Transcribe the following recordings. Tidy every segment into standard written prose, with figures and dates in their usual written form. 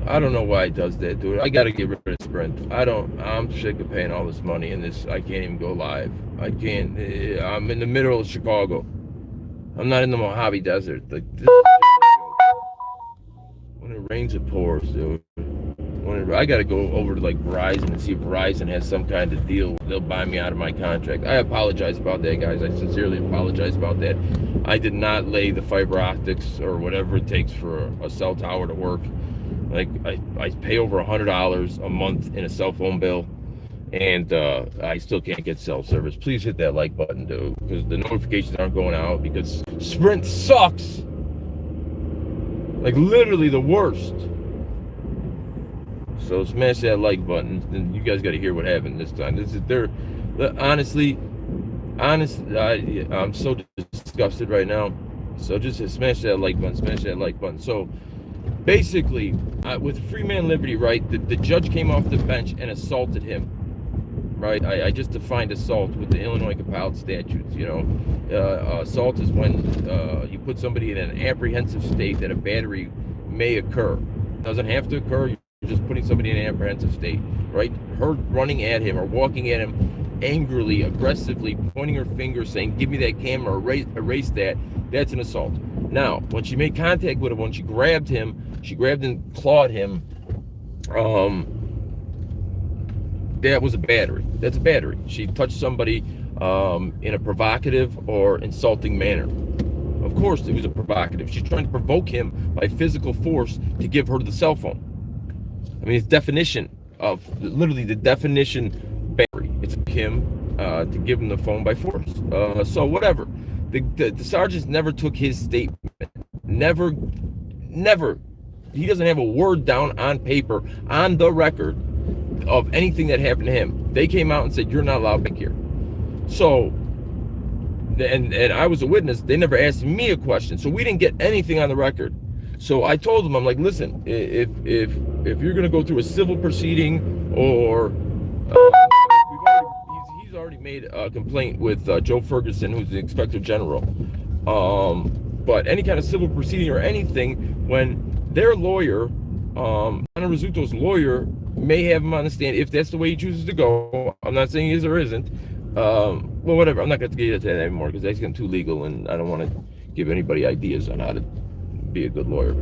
I don't know why he does that, dude. I gotta get rid of Sprint. I'm sick of paying all this money and this. I can't even go live. I can't. I'm in the middle of Chicago. I'm not in the Mojave Desert. Like, this is just a joke. When it rains, it pours, dude. I gotta go over to like Verizon and see if Verizon has some kind of deal. They'll buy me out of my contract. I apologize about that, guys. I sincerely apologize about that. I did not lay the fiber optics or whatever it takes for a cell tower to work. Like I pay over $100 a month in a cell phone bill, and I still can't get cell service. Please hit that like button, dude, because the notifications aren't going out because Sprint sucks. Like literally the worst. So smash that like button, and you guys got to hear what happened this time. This is honestly, I'm so disgusted right now. So just smash that like button, smash that like button. So basically, with Freeman Liberty, right, the judge came off the bench and assaulted him. Right, I just defined assault with the Illinois compiled statutes. Assault is when you put somebody in an apprehensive state that a battery may occur. It doesn't have to occur. You're just putting somebody in an apprehensive state, right? Her running at him or walking at him angrily, aggressively, pointing her finger, saying, "Give me that camera, erase that." That's an assault. Now, when she made contact with him, when she grabbed and clawed him. That was a battery. That's a battery. She touched somebody in a provocative or insulting manner. Of course, it was a provocative. She's trying to provoke him by physical force to give her the cell phone. I mean, it's definition of literally the definition battery. It's him to give him the phone by force. So whatever. The sergeant never took his statement. Never. He doesn't have a word down on paper, on the record, of anything that happened to him. They came out and said, "You're not allowed back here." So, and I was a witness. They never asked me a question, so we didn't get anything on the record. So I told them, I'm like, listen, if you're gonna go through a civil proceeding or he's already made a complaint with Joe Ferguson, who's the inspector general. But any kind of civil proceeding or anything, when their lawyer, Donna Rizzuto's lawyer, may have him on the stand if that's the way he chooses to go. I'm not saying he is or isn't. Well, whatever. I'm not going to get into that anymore because that's getting too legal, and I don't want to give anybody ideas on how to be a good lawyer,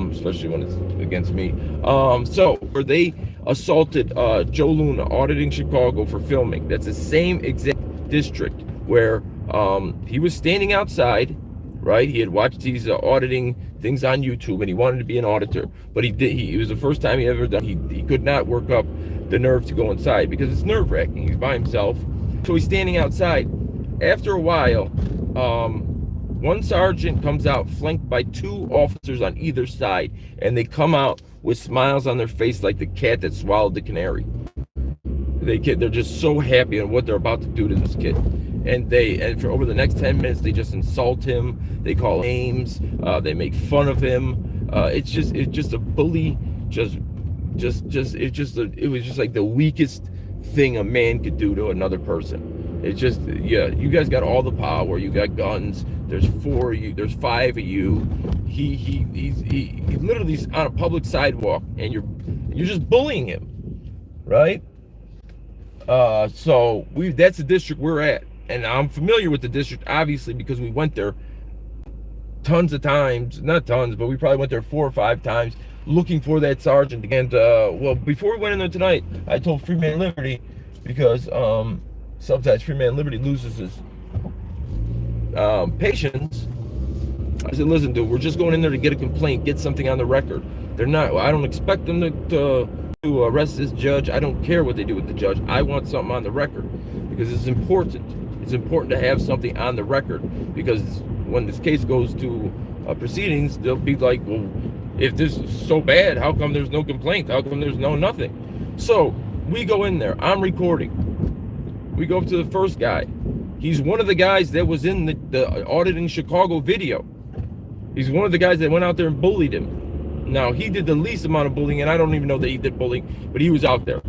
especially when it's against me. So where they assaulted Joe Luna auditing Chicago for filming. That's the same exact district where he was standing outside. Right, he had watched these auditing things on YouTube, and he wanted to be an auditor, but it was the first time he ever done. He could not work up the nerve to go inside because it's nerve-wracking. He's by himself, so he's standing outside. After a while, one sergeant comes out, flanked by two officers on either side, and they come out with smiles on their face like the cat that swallowed the canary. They're just so happy on what they're about to do to this kid. And for over the next 10 minutes, they just insult him. They call him names. They make fun of him. It's just a bully. It was just like the weakest thing a man could do to another person. It's just, yeah, you guys got all the power. You got guns. There's 4 of you. There's 5 of you. He literally is on a public sidewalk, and you're just bullying him, right? So that's the district we're at. And I'm familiar with the district, obviously, because we went there tons of times. Not tons, but we probably went there 4 or 5 times looking for that sergeant. And, well, before we went in there tonight, I told Freeman Liberty, because sometimes Freeman Liberty loses his patience. I said, listen, dude, we're just going in there to get a complaint, get something on the record. I don't expect them to arrest this judge. I don't care what they do with the judge. I want something on the record because it's important. It's important to have something on the record, because when this case goes to proceedings, they'll be like, well, if this is so bad, how come there's no complaint? How come there's nothing? So we go in there. I'm recording. We go up to the first guy. He's one of the guys that was in the auditing Chicago video. He's one of the guys that went out there and bullied him. Now, he did the least amount of bullying, and I don't even know that he did bullying, but he was out there.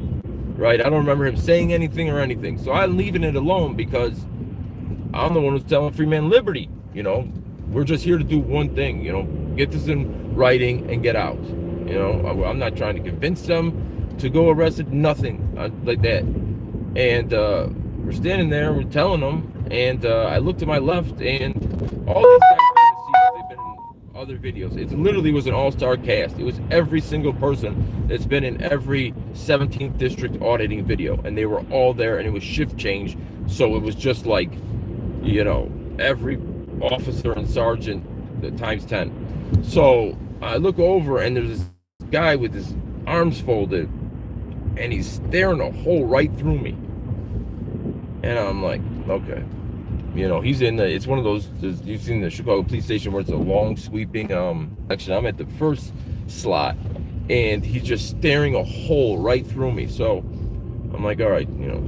Right? I don't remember him saying anything or anything. So I'm leaving it alone because I'm the one who's telling Freeman Liberty, we're just here to do one thing, get this in writing and get out. You know, I'm not trying to convince them to go arrested, nothing like that. And we're standing there, we're telling them, and I look to my left, and all these guys are going to see that they've been in other videos. It literally was an all-star cast. It was every single person that's been in every 17th district auditing video, and they were all there, and it was shift change, so it was just like, you know, every officer and sergeant times 10. So I look over, and there's this guy with his arms folded, and he's staring a hole right through me. And I'm like, okay. You know, he's in the, it's one of those, you've seen the Chicago police station where it's a long sweeping section. I'm at the first slot, and he's just staring a hole right through me. So I'm like, all right, you know,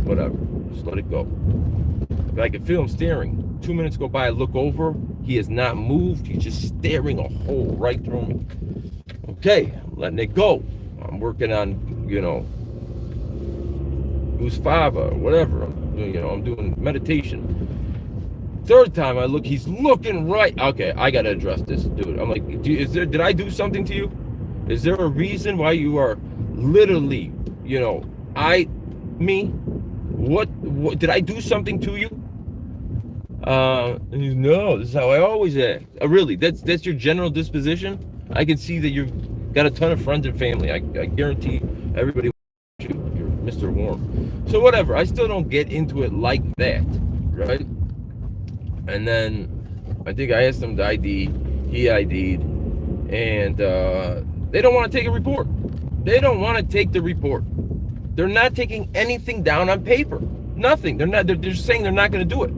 whatever, just let it go. But I can feel him staring. 2 minutes go by, I look over, he has not moved. He's just staring a hole right through me. Okay, I'm letting it go. I'm working on, you know, Usfava or whatever. I'm doing meditation. Third time I look, he's looking right. Okay, I gotta address this, dude. I'm like, did I do something to you? Is there a reason why you are literally, you know, what did I do something to you? No, this is how I always act. Really, that's your general disposition? I can see that you've got a ton of friends and family. I guarantee everybody wants you. You're Mr. Warm. So whatever, I still don't get into it like that, right? And then I think I asked him to ID. He ID'd. And they don't want to take a report. They don't want to take the report. They're not taking anything down on paper. Nothing. They're just saying they're not going to do it.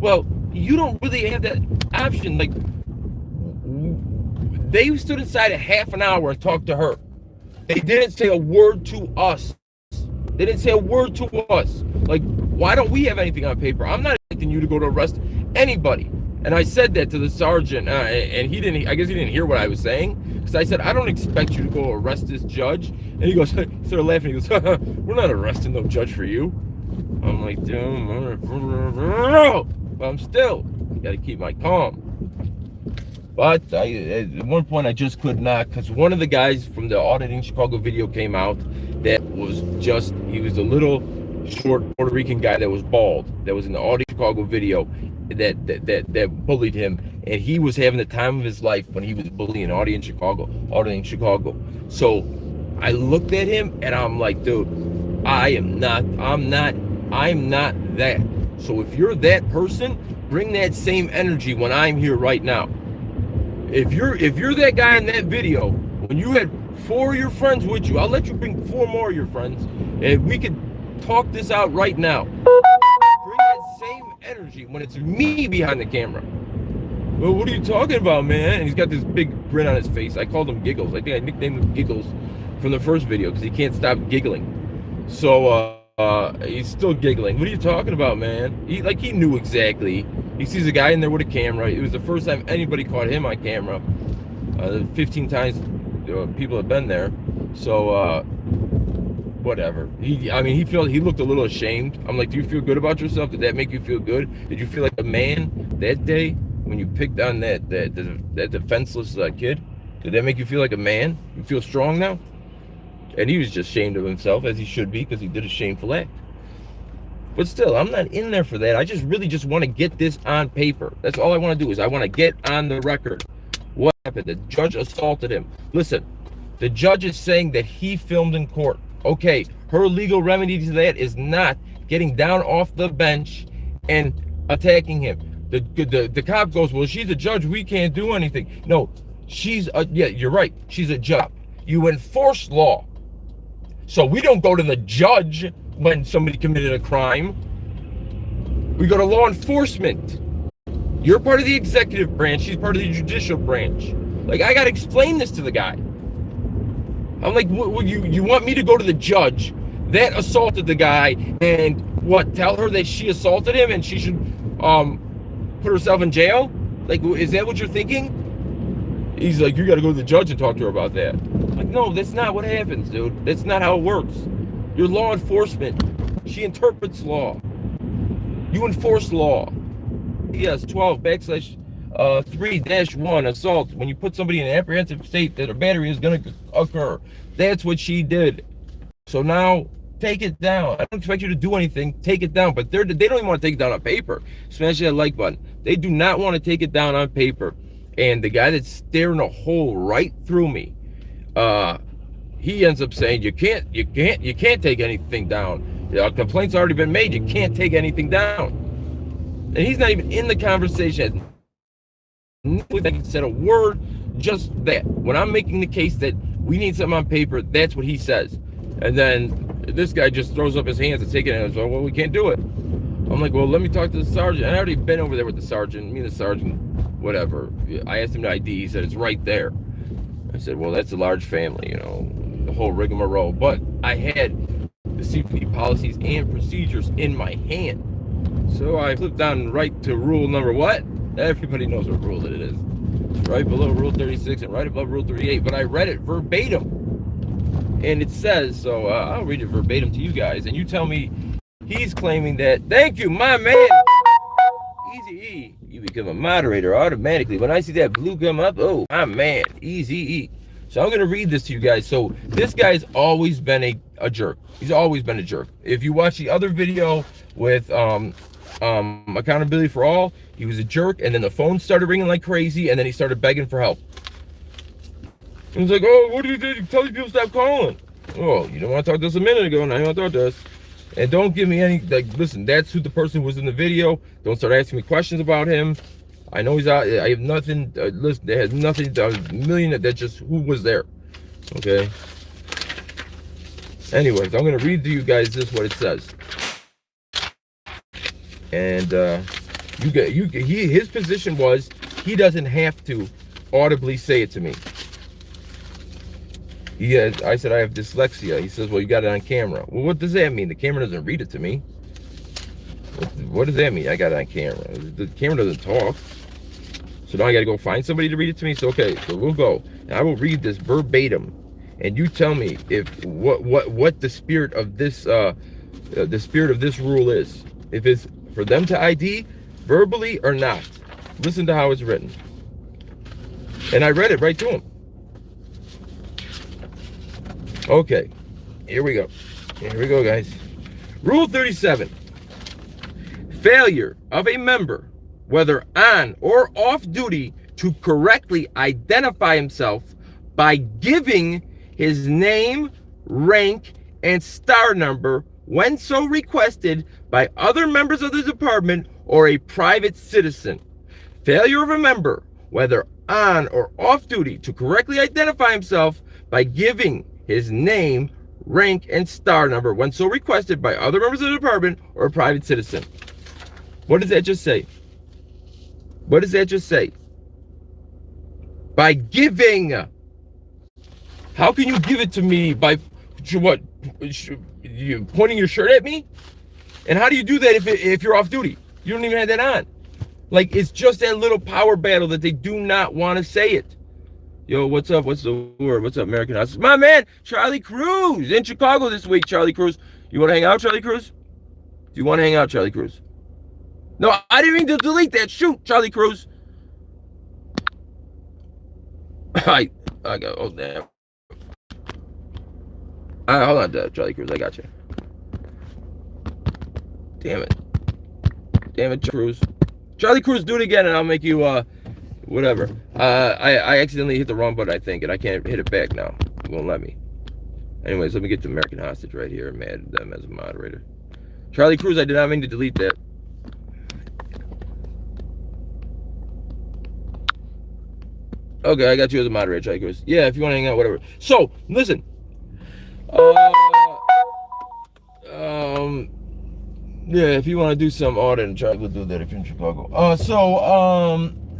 Well, you don't really have that option. Like, they stood inside a half an hour and talked to her. They didn't say a word to us. They didn't say a word to us. Like, why don't we have anything on paper? I'm not expecting you to go to arrest anybody. And I said that to the sergeant, and he didn't. I guess he didn't hear what I was saying, because I said, I don't expect you to go arrest this judge. And he goes, started laughing. He goes, we're not arresting no judge for you. I'm like, dude, but I'm still, got to keep my calm. But at one point I just could not, because one of the guys from the Auditing Chicago video came out that was just, he was a little short Puerto Rican guy that was bald, that was in the Auditing Chicago video that bullied him, and he was having the time of his life when he was bullying Auditing Chicago. So I looked at him and I'm like, dude, I'm not that. So if you're that person, bring that same energy when I'm here right now. If you're that guy in that video, when you had 4 of your friends with you, I'll let you bring 4 more of your friends, and we could talk this out right now. Bring that same energy when it's me behind the camera. Well, what are you talking about, man? And he's got this big grin on his face. I called him Giggles. I think I nicknamed him Giggles from the first video because he can't stop giggling. So he's still giggling. What are you talking about, man? He knew exactly. He sees a guy in there with a camera. It was the first time anybody caught him on camera. 15 times people have been there. So whatever. He looked a little ashamed. I'm like, do you feel good about yourself? Did that make you feel good? Did you feel like a man that day when you picked on that defenseless kid? Did that make you feel like a man? You feel strong now? And he was just ashamed of himself, as he should be, because he did a shameful act. But still, I'm not in there for that. I really just want to get this on paper. That's all I want to do, is I want to get on the record. What happened? The judge assaulted him. Listen, the judge is saying that he filmed in court. Okay, her legal remedy to that is not getting down off the bench and attacking him. The cop goes, well, she's a judge, we can't do anything. No, yeah, you're right. She's a judge. You enforce law. So we don't go to the judge when somebody committed a crime. We go to law enforcement. You're part of the executive branch. She's part of the judicial branch. Like, I got to explain this to the guy. I'm like, you want me to go to the judge that assaulted the guy and tell her that she assaulted him and she should put herself in jail? Like, is that what you're thinking? He's like, you got to go to the judge and talk to her about that. I'm like, no, that's not what happens, dude. That's not how it works. You're law enforcement. She interprets law. You enforce law. Yes, 12 / 3-1 assault, when you put somebody in an apprehensive state that a battery is going to occur. That's what she did. So now take it down. I don't expect you to do anything. Take it down. But they don't even want to take it down on paper. Smash that like button. They do not want to take it down on paper. And the guy that's staring a hole right through me, he ends up saying, you can't take anything down. The complaint's already been made. You can't take anything down. And he's not even in the conversation. He said a word, just that. When I'm making the case that we need something on paper, that's what he says. And then this guy just throws up his hands and takes it and says, well, we can't do it. I'm like, well, let me talk to the sergeant. And I already been over there with the sergeant. Me and the sergeant, whatever. I asked him to ID. He said, it's right there. I said, well, that's a large family, you know, the whole rigmarole. But I had the CPD policies and procedures in my hand. So I flipped down right to rule number what? Everybody knows what rule it is. Right below rule 36 and right above rule 38. But I read it verbatim. And it says, so I'll read it verbatim to you guys. And you tell me he's claiming that, thank you, my man. Easy E. You become a moderator automatically. When I see that blue come up, oh, my man, Easy E. So I'm going to read this to you guys. So this guy's always been a jerk. He's always been a jerk. If you watch the other video with accountability for all, he was a jerk. And then the phone started ringing like crazy. And then he started begging for help. He was like, oh, what do you do? Tell these people stop calling. Oh, you don't want to talk to us a minute ago. Now you want to talk to us. And don't give me any, like, listen, that's who the person was in the video. Don't start asking me questions about him. I know he's out. I have nothing. Listen, there has nothing. A million. That's just who was there. Okay. Anyways, I'm going to read to you guys this, what it says. And his position was he doesn't have to audibly say it to me. I said, I have dyslexia. He says, well, you got it on camera. Well, what does that mean? The camera doesn't read it to me. What does that mean? I got it on camera. The camera doesn't talk. So now I got to go find somebody to read it to me. So, okay, so we'll go. And I will read this verbatim. And you tell me if what the spirit of this rule is. If it's for them to ID verbally or not. Listen to how it's written. And I read it right to him. Okay, here we go. Here we go, guys. Rule 37. Failure of a member, whether on or off duty, to correctly identify himself by giving his name, rank, and star number when so requested by other members of the department or a private citizen. Failure of a member, whether on or off duty, to correctly identify himself by giving his name, rank, and star number when so requested by other members of the department or a private citizen. What does that just say? What does that just say? By giving. How can you give it to me by what? You pointing your shirt at me? And how do you do that if you're off duty? You don't even have that on. Like, it's just that little power battle that they do not want to say it. Yo, what's up? What's the word? What's up, American House? My man, Charlie Cruz, in Chicago this week, Charlie Cruz. You want to hang out, Charlie Cruz? Do you want to hang out, Charlie Cruz? No, I didn't mean to delete that. Shoot, Charlie Cruz. I got, oh, damn. Hold on, Charlie Cruz, I got you. Damn it. Damn it, Cruz. Charlie Cruz, do it again, and I'll make you, whatever. I accidentally hit the wrong button, I think, and I can't hit it back now. It won't let me. Anyways, let me get the American Hostage right here and add them as a moderator. Charlie Cruz, I did not mean to delete that. Okay, I got you as a moderator, Charlie Cruz. Yeah, if you want to hang out, whatever. So, listen. Yeah, if you want to do some audit, Charlie will do that if you're in Chicago.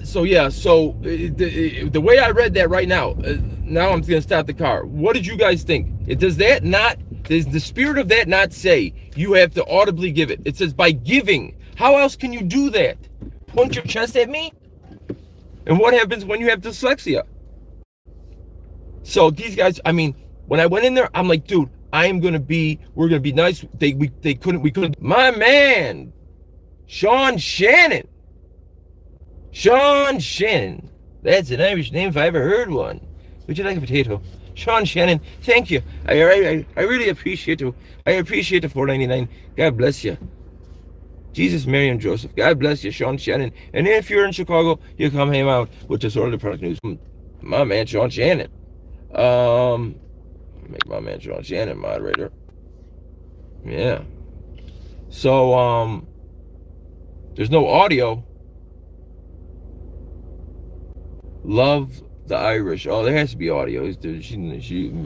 So yeah, so the way I read that right now, now I'm gonna stop the car. What did you guys think? Does the spirit of that not say you have to audibly give it? It says by giving. How else can you do that? Point your chest at me? And what happens when you have dyslexia? So these guys, I mean, when I went in there, I'm like, dude, we're gonna be nice. We couldn't. My man, Sean Shannon. Sean Shannon. That's an Irish name if I ever heard one. Would you like a potato? Sean Shannon, thank you. I really appreciate you. I appreciate the $4.99. God bless you. Jesus, Mary, and Joseph. God bless you, Sean Shannon. And if you're in Chicago, you come hang out with the Sort of the Product News. My man, Sean Shannon. Make my man Sean Shannon moderator. Yeah. So, there's no audio. Love the Irish. Oh, there has to be audio.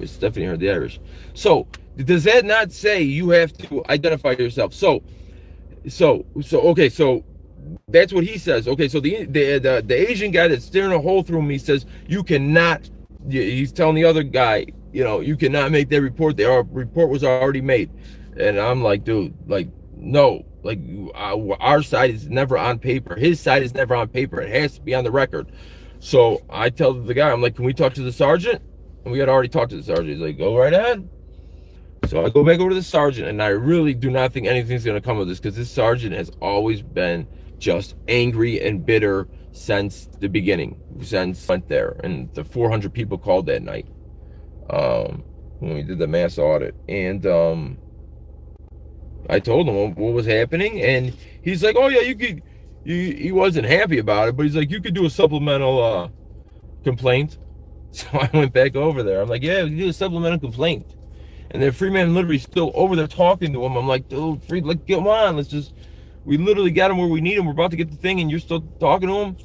Stephanie heard the Irish. So, does that not say you have to identify yourself? Okay, so that's what he says. Okay, so the Asian guy that's staring a hole through me says you cannot. He's telling the other guy, you cannot make that report. The report was already made, and I'm like, dude, like, no, like our side is never on paper. His side is never on paper. It has to be on the record. So I tell the guy, I'm like, can we talk to the sergeant? And we had already talked to the sergeant. He's like, go right ahead. So I go back over to the sergeant, and I really do not think anything's going to come of this, because this sergeant has always been just angry and bitter since the beginning, since I went there, and the 400 people called that night when we did the mass audit. And I told him what was happening, and he's like, oh yeah, you could. He wasn't happy about it, but he's like, you could do a supplemental complaint. So I went back over there. I'm like, yeah, we can do a supplemental complaint. And then Freeman and Liberty's still over there talking to him. I'm like, dude, come on, we literally got him where we need him. We're about to get the thing, and you're still talking to him.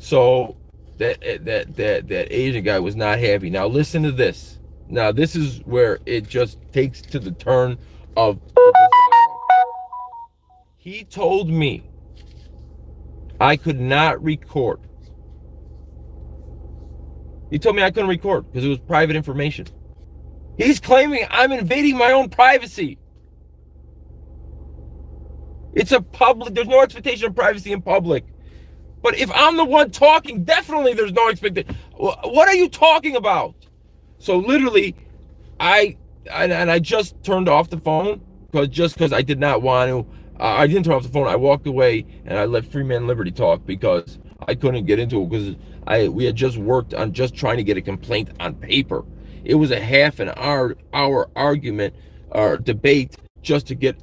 So that Asian guy was not happy. Now listen to this. Now this is where it just takes to the turn of. He told me I could not record. He told me I couldn't record because it was private information. He's claiming I'm invading my own privacy. It's a public, there's no expectation of privacy in public. But if I'm the one talking, definitely there's no expectation. What are you talking about? So literally, I just turned off the phone because I did not want to. I didn't turn off the phone. I walked away and I let Freeman Liberty talk because I couldn't get into it, because we had just worked on just trying to get a complaint on paper. It was a half an hour argument or debate just to get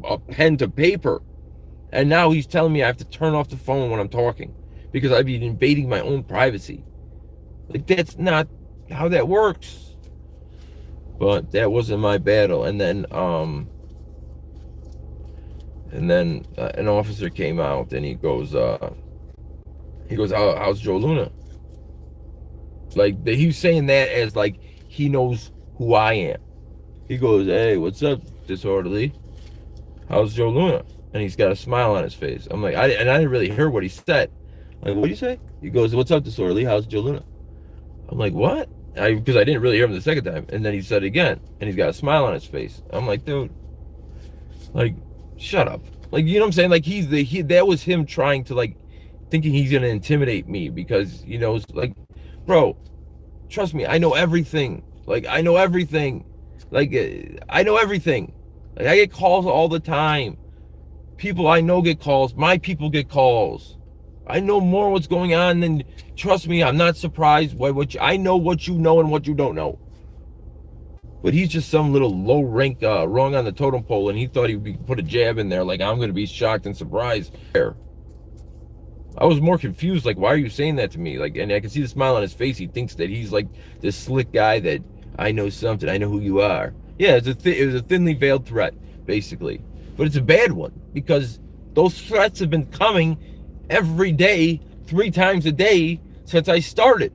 a pen to paper. And now he's telling me I have to turn off the phone when I'm talking because I've been invading my own privacy. Like, that's not how that works. But that wasn't my battle. And then an officer came out and he goes, how's Joe Luna? Like, he was saying that as like he knows who I am. He goes, hey, what's up, disorderly? How's Joe Luna? And he's got a smile on his face. I'm like, I didn't really hear what he said. I'm like, what do you say? He goes, what's up, disorderly? How's Joe Luna? I'm like, what? Because I didn't really hear him the second time. And then he said it again, and he's got a smile on his face. I'm like, dude, like, shut up. Like, you know what I'm saying? Like, that was him trying to, like, thinking he's gonna intimidate me because, like, bro, trust me, I know everything. Like, I know everything. Like, I know everything. Like, I get calls all the time. People I know get calls. My people get calls. I know more what's going on than, trust me, I'm not surprised by I know what you know and what you don't know. But he's just some little low rank rung on the totem pole, and he thought he would put a jab in there like I'm going to be shocked and surprised. I was more confused, like, why are you saying that to me? Like, and I can see the smile on his face. He thinks that he's like this slick guy that I know something. I know who you are. Yeah, it was a thinly veiled threat, basically. But it's a bad one because those threats have been coming every day, 3 times a day since I started,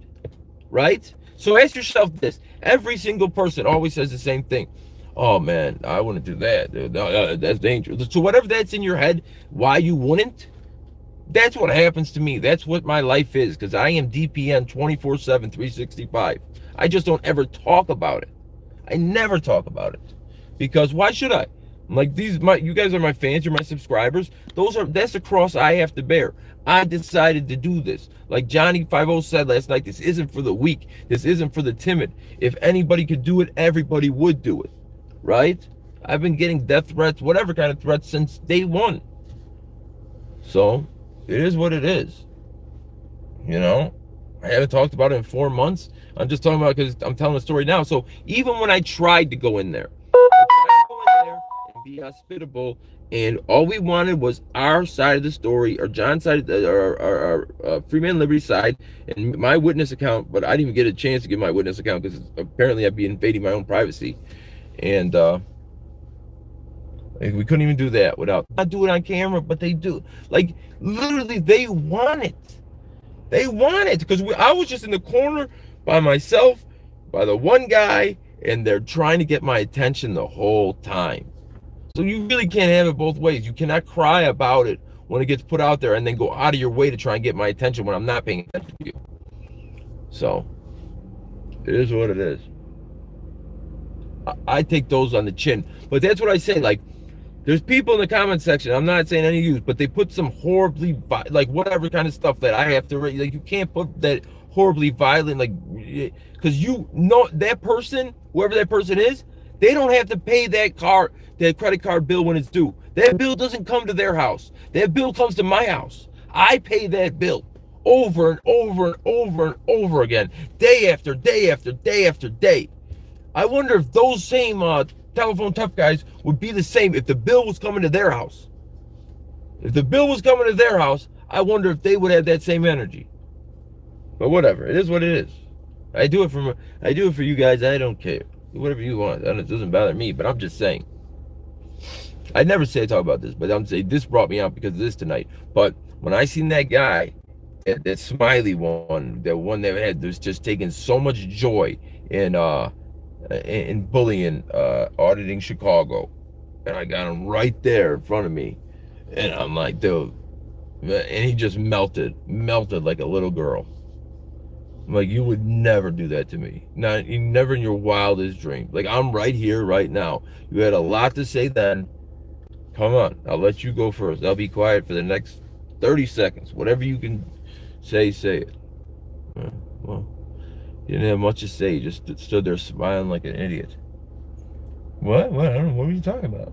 right? So ask yourself this. Every single person always says the same thing. Oh, man, I wouldn't do that. That's dangerous. So whatever that's in your head, why you wouldn't, that's what happens to me. That's what my life is, because I am DPN 24/7, 365. I just don't ever talk about it. I never talk about it. Because why should I? Like, you guys are my fans, you're my subscribers. That's the cross I have to bear. I decided to do this. Like Johnny 50 said last night, this isn't for the weak. This isn't for the timid. If anybody could do it, everybody would do it. Right? I've been getting death threats, whatever kind of threats, since day one. So, it is what it is. You know, I haven't talked about it in 4 months. I'm just talking about because I'm telling a story now. So even when I tried to go in there, and be hospitable, and all we wanted was our side of the story, or John's side, or our Freeman Liberty side, and my witness account. But I didn't even get a chance to give my witness account because apparently I'd be invading my own privacy, and we couldn't even do that without not do it on camera. But they do, like literally, they want it. They want it because I was just in the corner by myself, by the one guy, and they're trying to get my attention the whole time. So you really can't have it both ways. You cannot cry about it when it gets put out there and then go out of your way to try and get my attention when I'm not paying attention to you. So it is what it is. I take those on the chin. But that's what I say. Like, there's people in the comment section, I'm not saying any of you, but they put some horribly, like, whatever kind of stuff that I have to, like, you can't put that horribly violent, like, because you know that person, whoever that person is, they don't have to pay that credit card bill when it's due. That bill doesn't come to their house. That bill comes to my house. I pay that bill over and over and over and over again, day after day after day after day. I wonder if those same telephone tough guys would be the same if the bill was coming to their house. If the bill was coming to their house, I wonder if they would have that same energy. But whatever, it is what it is. I do it for you guys. I don't care. Whatever you want. And it doesn't bother me, but I'm just saying. I never say I talk about this, but I'm saying this brought me out because of this tonight. But when I seen that guy, that smiley one, the one that had was just taking so much joy in bullying, auditing Chicago, and I got him right there in front of me, and I'm like, dude, and he just melted like a little girl. I'm like, you would never do that to me, never in your wildest dream. Like, I'm right here right now. You had a lot to say then. Come on, I'll let you go first. I'll be quiet for the next 30 seconds. Whatever you can say it. Well, you didn't have much to say. You just stood there smiling like an idiot. What? I don't know. What were you talking about?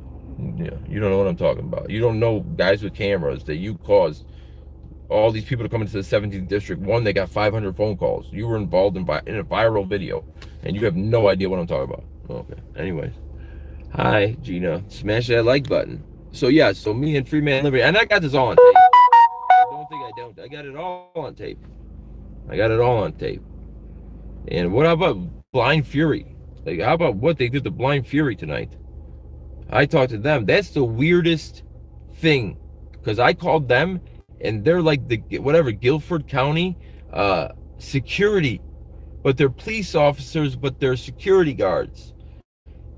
Yeah, you don't know what I'm talking about. You don't know guys with cameras that you caused all these people to come into the 17th district. One, they got 500 phone calls. You were involved in a viral video, and you have no idea what I'm talking about. Okay. Anyways, hi Gina. Smash that like button. So yeah, so me and Freeman Liberty, and I got this all on tape. Don't think I don't. I got it all on tape. And what about Blind Fury? Like, how about what they did to Blind Fury tonight? I talked to them. That's the weirdest thing, because I called them, and they're like the Guilford County security, but they're police officers, but they're security guards.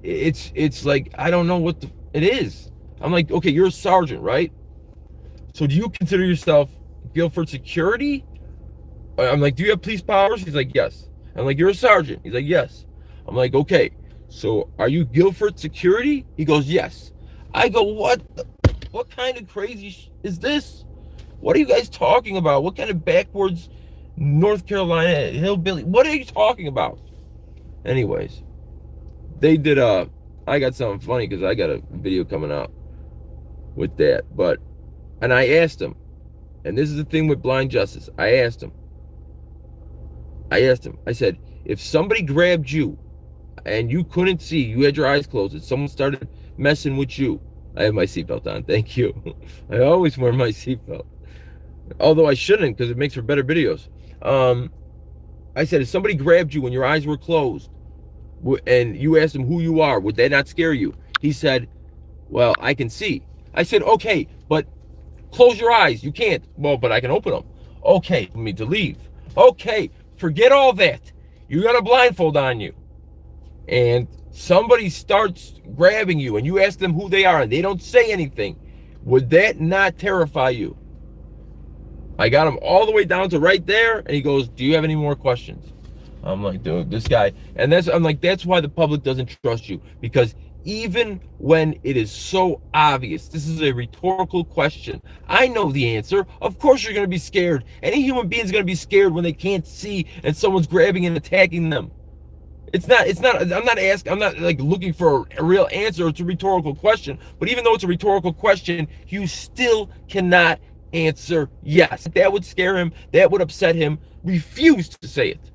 It's like, I don't know what it is. I'm like, okay, you're a sergeant, right? So do you consider yourself Guilford security? I'm like, do you have police powers? He's like, yes. I'm like, you're a sergeant. He's like, yes. I'm like, okay, so are you Guilford security? He goes, yes. I go, what kind of crazy is this? What are you guys talking about? What kind of backwards North Carolina hillbilly? What are you talking about? Anyways, they did I got something funny because I got a video coming out with that. And I asked him, and this is the thing with blind justice. I asked him, I said, if somebody grabbed you and you couldn't see, you had your eyes closed, and someone started messing with you. I have my seatbelt on, thank you. I always wear my seatbelt. Although I shouldn't, because it makes for better videos. I said, if somebody grabbed you when your eyes were closed, and you asked him who you are, would that not scare you? He said, well, I can see. I said, okay, but close your eyes. You can't. Well, but I can open them. Okay, for me to leave. Okay, forget all that. You got a blindfold on you. And somebody starts grabbing you, and you ask them who they are, and they don't say anything. Would that not terrify you? I got him all the way down to right there, and he goes, do you have any more questions? I'm like, dude, this guy, and I'm like, that's why the public doesn't trust you, because even when it is so obvious, this is a rhetorical question. I know the answer. Of course you're going to be scared. Any human being is going to be scared when they can't see and someone's grabbing and attacking them. I'm not like looking for a real answer. It's a rhetorical question. But even though it's a rhetorical question, you still cannot Answer yes. That would scare him. That would upset him. Refuse to say it.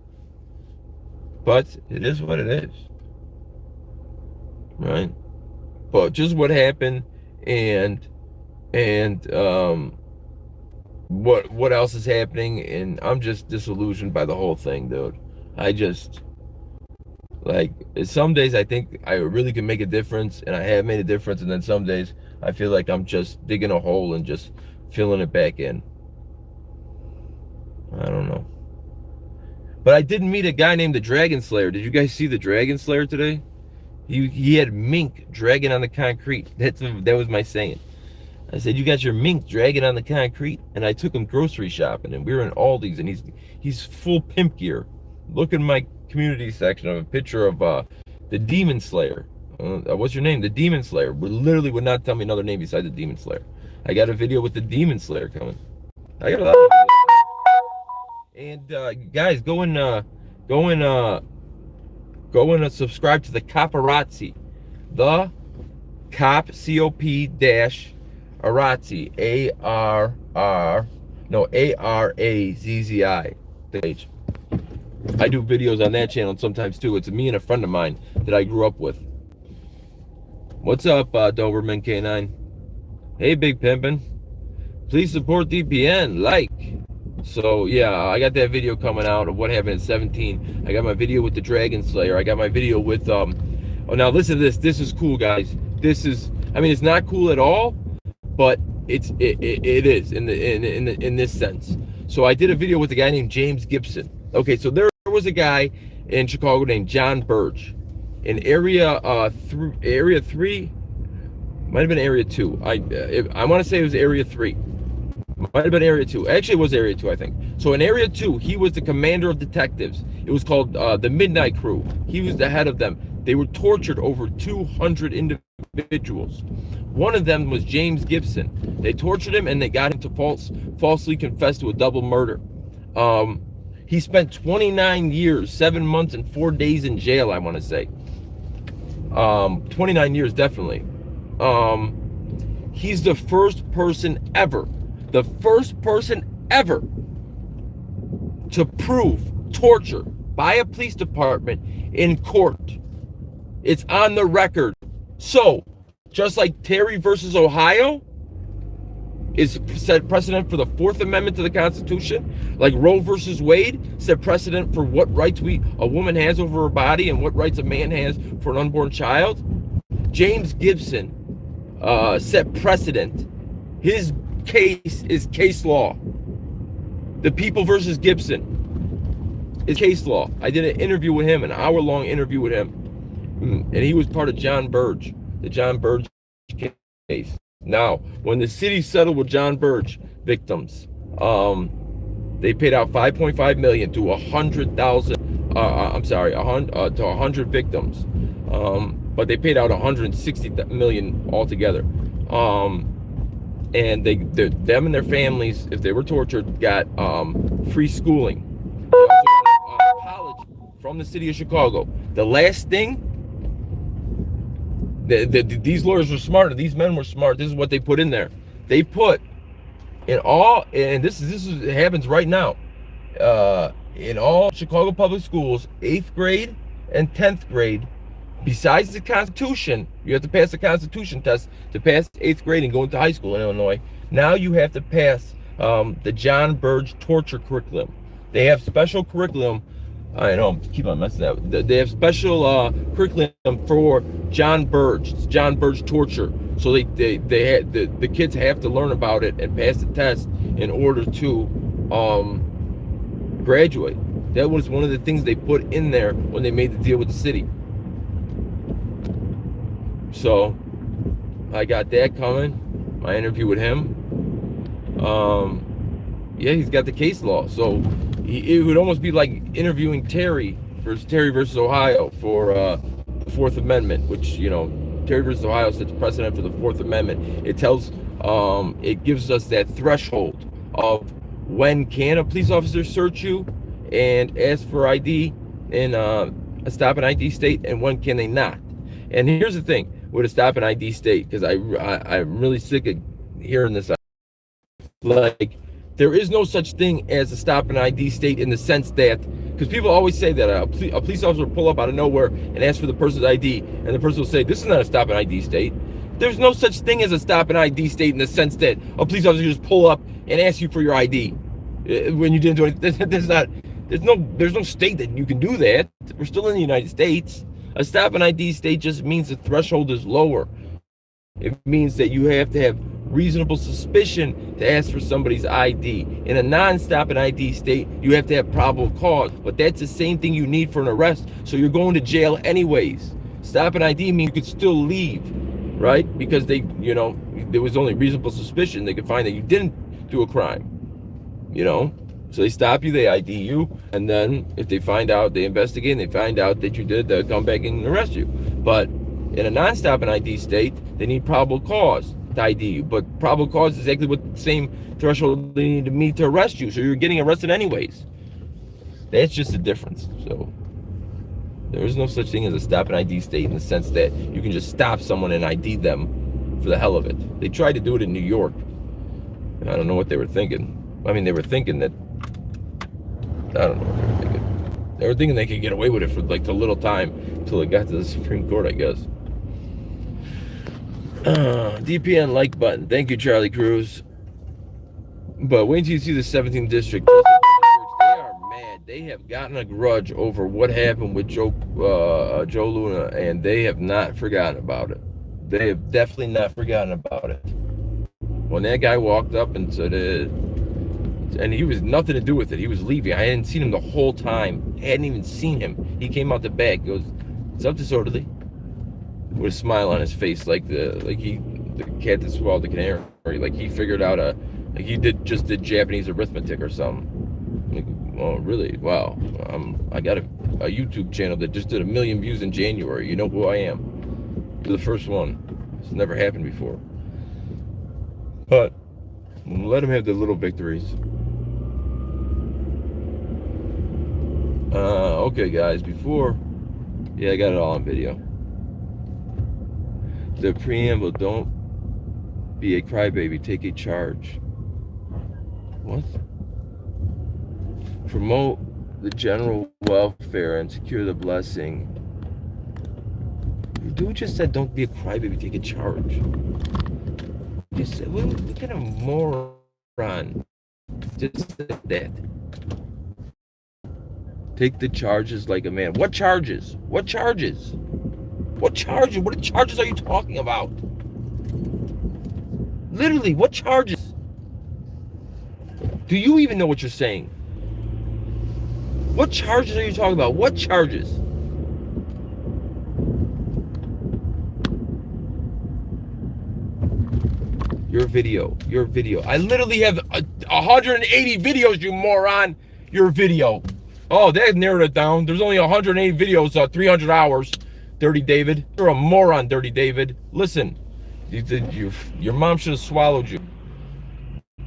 But it is what it is. Right? But just what happened and what else is happening, and I'm just disillusioned by the whole thing, dude. I just like some days I think I really can make a difference, and I have made a difference, and then some days I feel like I'm just digging a hole and just filling it back in. I don't know. But I did meet a guy named the Dragon Slayer. Did you guys see the Dragon Slayer today? He had mink dragging on the concrete. That was my saying. I said, you got your mink dragging on the concrete, and I took him grocery shopping, and we were in Aldi's, and he's full pimp gear. Look in my community section of a picture of the Demon Slayer. What's your name? The Demon Slayer. Literally would not tell me another name besides the Demon Slayer. I got a video with the Demon Slayer coming. I got a lot of videos. And guys, go and subscribe to the Caparazzi, the Cop COP dash Arazzi, ARAZZI page. I do videos on that channel sometimes too. It's me and a friend of mine that I grew up with. What's up, Doberman K9? Hey, Big Pimpin'. Please support DPN. Like. So yeah, I got that video coming out of what happened at 17. I got my video with the Dragon Slayer. I got my video with oh, now listen to this. This is cool, guys. This is, I mean, it's not cool at all, but it is in this sense. So I did a video with a guy named James Gibson. Okay, so there was a guy in Chicago named John Burge in area 3, might have been area 2. I want to say it was area 3. Might have been area 2. Actually, it was area 2, I think. So in area 2, he was the commander of detectives. It was called the Midnight Crew. He was the head of them. They were tortured over 200 individuals. One of them was James Gibson. They tortured him and they got him to falsely confess to a double murder. He spent 29 years, 7 months, and 4 days in jail, I want to say. 29 years, definitely. He's the first person ever to prove torture by a police department in court. It's on the record. So, just like Terry versus Ohio is set precedent for the 4th Amendment to the Constitution, like Roe versus Wade set precedent for what rights a woman has over her body and what rights a man has for an unborn child, James Gibson set precedent. His case is case law. The People versus Gibson is case law. I did an interview with him, an hour-long interview with him, and he was part of John Burge, the John Burge case. Now, when the city settled with John Burge victims, they paid out $5.5 million to 100,000. To 100 victims, but they paid out 160 million altogether. And them and their families, if they were tortured, got free schooling. They also got an apology from the city of Chicago. The last thing, these lawyers were smart. These men were smart. This is what they put in there. They put in all, and this happens right now. In all Chicago public schools, 8th grade and 10th grade, besides the Constitution, you have to pass the Constitution test to pass 8th grade and go into high school in Illinois. Now you have to pass the John Burge torture curriculum. They have special curriculum. I know, keep on messing up. They have special curriculum for John Burge. It's John Burge torture. So the kids have to learn about it and pass the test in order to graduate. That was one of the things they put in there when they made the deal with the city. So I got that coming. My interview with him. Yeah, he's got the case law. So it would almost be like interviewing Terry versus Ohio for the 4th Amendment, which, you know, Terry versus Ohio sets precedent for the 4th Amendment. It tells, it gives us that threshold of when can a police officer search you and ask for ID in a stop and ID state, and when can they not. And here's the thing with a stop and ID state, because I'm really sick of hearing this Like, there is no such thing as a stop and ID state in the sense that, because people always say that a police officer will pull up out of nowhere and ask for the person's ID, and the person will say, this is not a stop and ID state. There's no such thing as a stop and ID state in the sense that a police officer can just pull up and ask you for your ID when you didn't do anything. There's no state that you can do that. We're still in the United States. A stop and ID state just means the threshold is lower. It means that you have to have reasonable suspicion to ask for somebody's ID. In a non-stop and ID state, you have to have probable cause, but that's the same thing you need for an arrest, so you're going to jail anyways. Stop and ID means you could still leave, right? Because there was only reasonable suspicion. They could find that you didn't do a crime, So they stop you, they ID you, and then if they find out, they investigate, and they find out that you did, they'll come back and arrest you. But in a non-stop and ID state, they need probable cause to ID you. But probable cause is exactly what the same threshold they need to meet to arrest you. So you're getting arrested anyways. That's just the difference. So there is no such thing as a stop and ID state in the sense that you can just stop someone and ID them for the hell of it. They tried to do it in New York. I don't know what they were thinking. I mean, they were thinking that, I don't know what they were thinking. They were thinking they could get away with it for like a little time until it got to the Supreme Court, I guess. DPN like button. Thank you, Charlie Cruz. But wait until you see the 17th district. They are mad. They have gotten a grudge over what happened with Joe Luna, and they have not forgotten about it. They have definitely not forgotten about it. When that guy walked up and said, and he was nothing to do with it. He was leaving. I hadn't seen him the whole time. I hadn't even seen him. He came out the back. He goes, "What's up, disorderly?" With a smile on his face, like the cat that swallowed the canary. Like he figured out like he just did Japanese arithmetic or something. Like, oh, really? Wow. I got a YouTube channel that just did 1 million views in January. You know who I am. You're the first one. It's never happened before. But let him have the little victories. Okay, guys. I got it all on video. The preamble: don't be a crybaby, take a charge. What? Promote the general welfare and secure the blessing. The dude just said, don't be a crybaby, take a charge. Just said, what kind of moron just said that? Take the charges like a man. What charges? What charges? What charges? What charges are you talking about? Literally, what charges? Do you even know what you're saying? What charges are you talking about? What charges? Your video. I literally have 180 videos, you moron. Your video. Oh, that narrowed it down. There's only 180 videos, 300 hours. Dirty David. You're a moron, Dirty David. Listen, your mom should have swallowed you.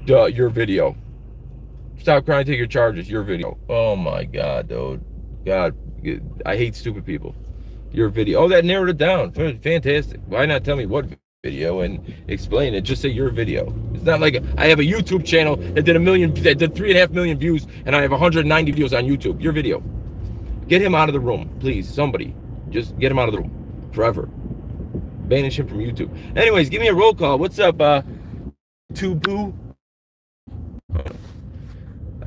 Your video. Stop crying, take your charges. Your video. Oh my God, dude. God, I hate stupid people. Your video. Oh, that narrowed it down. Fantastic. Why not tell me what video and explain it? Just say your video. It's not like I have a YouTube channel that did 3.5 million views, and I have 190 videos on YouTube. Your video. Get him out of the room, please. Somebody. Just get him out of the room. Forever. Banish him from YouTube. Anyways, give me a roll call. What's up, Tubu?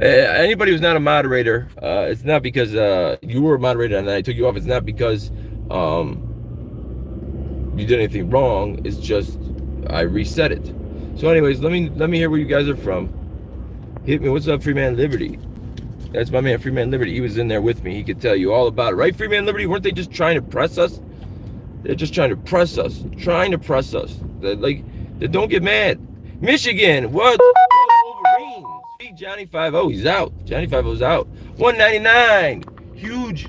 Anybody who's not a moderator, it's not because you were a moderator and I took you off. It's not because you did anything wrong. It's just I reset it. So anyways, let me hear where you guys are from. Hit me. What's up, Freeman Liberty? That's my man, Freeman Liberty. He was in there with me. He could tell you all about it. Right, Freeman Liberty? Weren't they just trying to press us? They're just trying to press us. They don't get mad. Michigan, what? Wolverines. Johnny 5-0, he's out. Johnny 5-0's out. 199. Huge.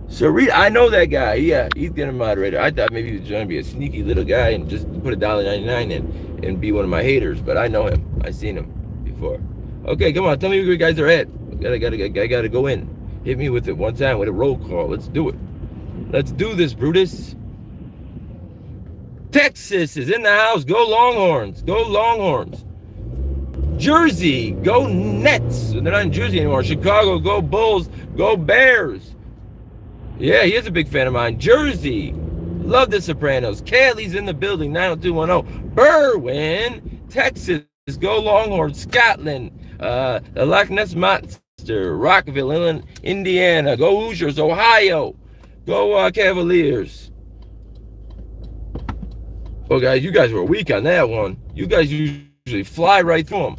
So I know that guy. Yeah, he's gonna moderator. I thought maybe he was trying to be a sneaky little guy and just put $1.99 in and be one of my haters, but I know him. I seen him before. Okay, come on, tell me where you guys are at. I gotta go in. Hit me with it one time with a roll call. Let's do it. Let's do this, Brutus. Texas is in the house. Go Longhorns. Go Longhorns. Jersey, go Nets. They're not in Jersey anymore. Chicago, go Bulls, go Bears. Yeah, he is a big fan of mine. Jersey, love The Sopranos. Callie's in the building, 90210. Berwyn, Texas, go Longhorns. Scotland, the Loch Ness Monster. Rockville, Indiana, go Hoosiers. Ohio, go Cavaliers. Oh, guys, you guys were weak on that one. You guys usually fly right through them.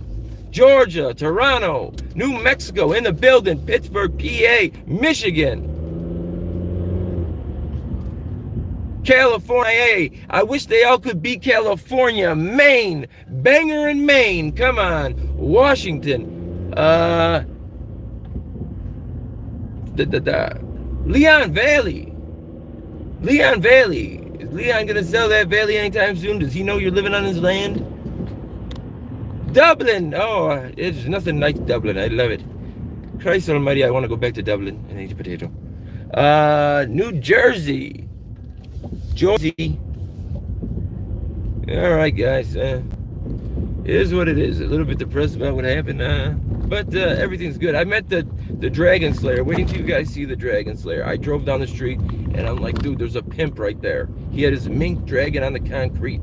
Georgia, Toronto, New Mexico, in the building. Pittsburgh, PA, Michigan. California, I wish they all could be California. Maine, banger in Maine. Come on. Washington. Leon Valley. Leon Valley. Is Leon gonna sell that valley anytime soon? Does he know you're living on his land? Dublin. Oh, it's nothing like Dublin. I love it. Christ almighty, I want to go back to Dublin and eat a potato. New Jersey. Jersey. All right, guys. It is what it is. A little bit depressed about what happened, but everything's good. I met the Dragon Slayer. Waiting till you guys see the Dragon Slayer. I drove down the street and I'm like, dude, there's a pimp right there. He had his mink dragging on the concrete.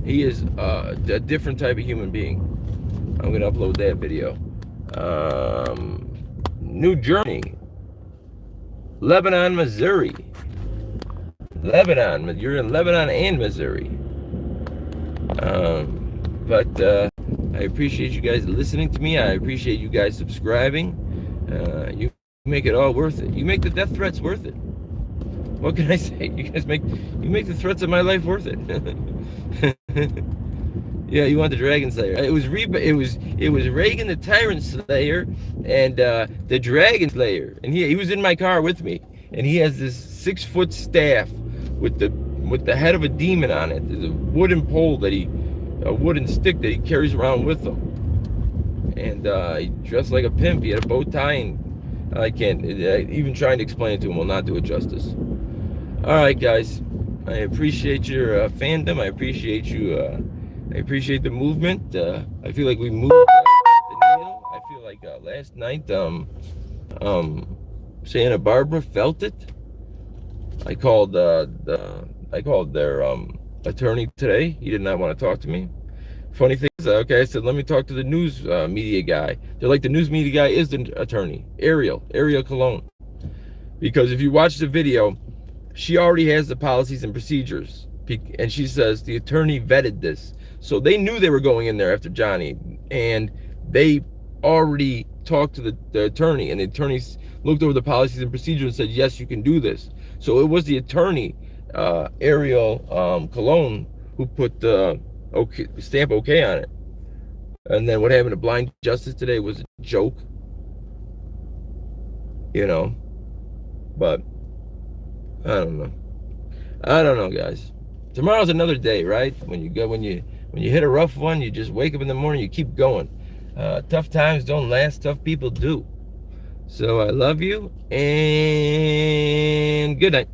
He is a different type of human being. I'm gonna upload that video. New Journey, Lebanon, Missouri. Lebanon, you're in Lebanon and Missouri. But I appreciate you guys listening to me. I appreciate you guys subscribing. You make it all worth it. You make the death threats worth it. What can I say? You guys make the threats of my life worth it. Yeah, you want the Dragon Slayer. It was Reagan the Tyrant Slayer and the Dragon Slayer. And he was in my car with me. And he has this 6-foot staff with the head of a demon on it. There's a wooden stick that he carries around with him. And he dressed like a pimp. He had a bow tie, and I can't even trying to explain it to him will not do it justice. All right, guys. I appreciate your fandom. I appreciate you. I appreciate the movement. I feel like we moved the needle. I feel like last night, Santa Barbara felt it. I called their attorney today. He did not want to talk to me. Funny thing is, okay, I said, let me talk to the news media guy. They're like, the news media guy is the attorney, Ariel Cologne. Because if you watch the video, she already has the policies and procedures. And she says the attorney vetted this. So they knew they were going in there after Johnny. And they already talked to the attorney. And the attorneys looked over the policies and procedures and said, yes, you can do this. So it was the attorney, Ariel Cologne, who put the stamp okay on it. And then what happened to Blind Justice today was a joke. You know. But I don't know, guys. Tomorrow's another day, right? When you hit a rough one, you just wake up in the morning, you keep going. Tough times don't last, tough people do. So I love you, and good night.